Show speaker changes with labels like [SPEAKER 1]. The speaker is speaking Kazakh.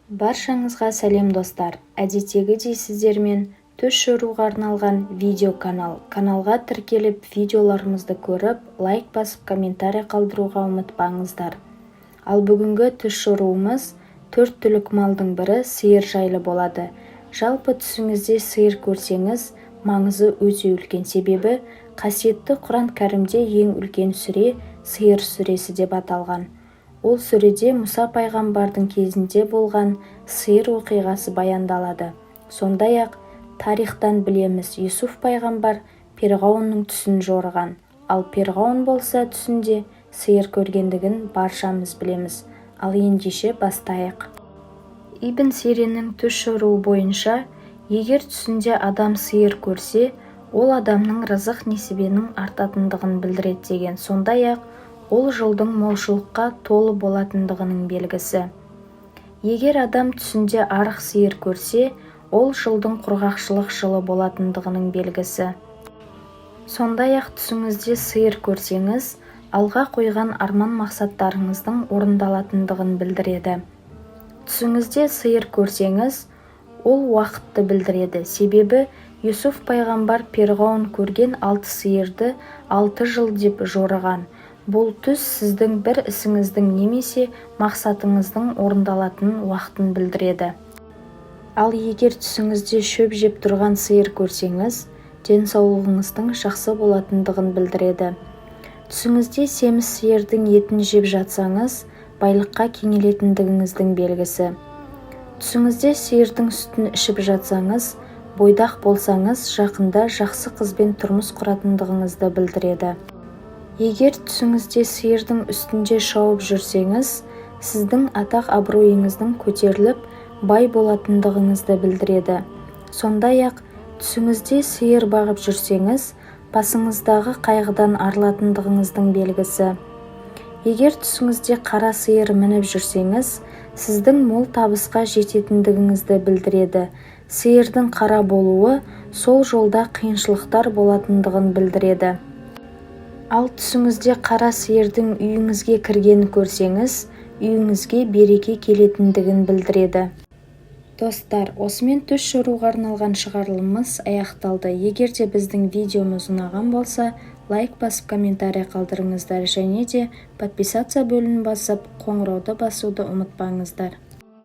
[SPEAKER 1] Баршаңызға сәлем достар. Әдеттегідей сіздермен түс жоруға арналған видеоканал. Каналға тіркеліп видеоларымызды көріп, лайк басып, комментарий қалдыруға ұмытпаңыздар. Ал бүгінгі түс жоруымыз 4 түлік малдың бірі сиыр жайлы болады. Жалпы түсіңізде сиыр көрсеңіз, маңызы өте үлкен, себебі қасиетті Құран кәрімде ең үлкен сүре сиыр сүресі деп аталған. Ол сүреде Мұса пайғамбардың кезінде болған сиыр оқиғасы баяндалады. Сондай-ақ тарихтан білеміз, Юсуф пайғамбар Перғауынның түсін жорыған, ал Перғауын болса түсінде сиыр көргендігін баршамыз білеміз. Ал ендеше бастайық. Ибн Сириннің түс жоруы бойынша, егер түсінде адам сиыр көрсе, ол адамның рызық несібенің артатындығын білдіреді деген. Сондай-ақ ол жылдың молшылыққа толы болатындығының белгісі. Егер адам түсінде арық сиыр көрсе, ол жылдың құрғақшылық жылы болатындығының белгісі. Сондай-ақ түсіңізде сиыр көрсеңіз, алға қойған арман мақсаттарыңыздың орындалатындығын білдіреді. Түсіңізде сиыр көрсеңіз, ол уақытты білдіреді. Себебі Юсуф пайғамбар Перғауын көрген 6 сиырды 6 жыл деп жорыған. Бұл түс сіздің бір ісіңіздің немесе мақсатыңыздың орындалатын уақытын білдіреді. Ал егер түсіңізде шөп жеп тұрған сиыр көрсеңіз, денсаулығыңыздың жақсы болатындығын білдіреді. Түсіңізде семіз сиырдың етін жеп жатсаңыз, байлыққа кенелетіндігіңіздің белгісі. Түсіңізде сиырдың сүтін ішіп жатсаңыз, бойдақ болсаңыз, жақында жақсы қызбен тұрмыс құратындығыңызды білдіреді. Егер түсіңізде сиырдың үстінде шауып жүрсеңіз, сіздің атақ абыройыңыздың көтеріліп, бай болатындығыңызды білдіреді. Сондай-ақ түсіңізде сиыр бағып жүрсеңіз, басыңыздағы қайғыдан арылатындығыңыздың белгісі. Егер түсіңізде қара сиыр мініп жүрсеңіз, сіздің мол табысқа жететіндігіңізді білдіреді. Сиырдың қара болуы сол жолда қиыншылықтар болатындығын білдіреді. Ал түсіңізде қара сиырдың үйіңізге кіргенін көрсеңіз, үйіңізге береке келетіндігін білдіреді. Достар, осымен түс жоруға арналған шығарылымымыз аяқталды. Егер де біздің видеомыз ұнаған болса, лайк басып, комментарий қалдырыңыздар, және де подписаться бөлімін басып, қоңырауды басуды ұмытпаңыздар.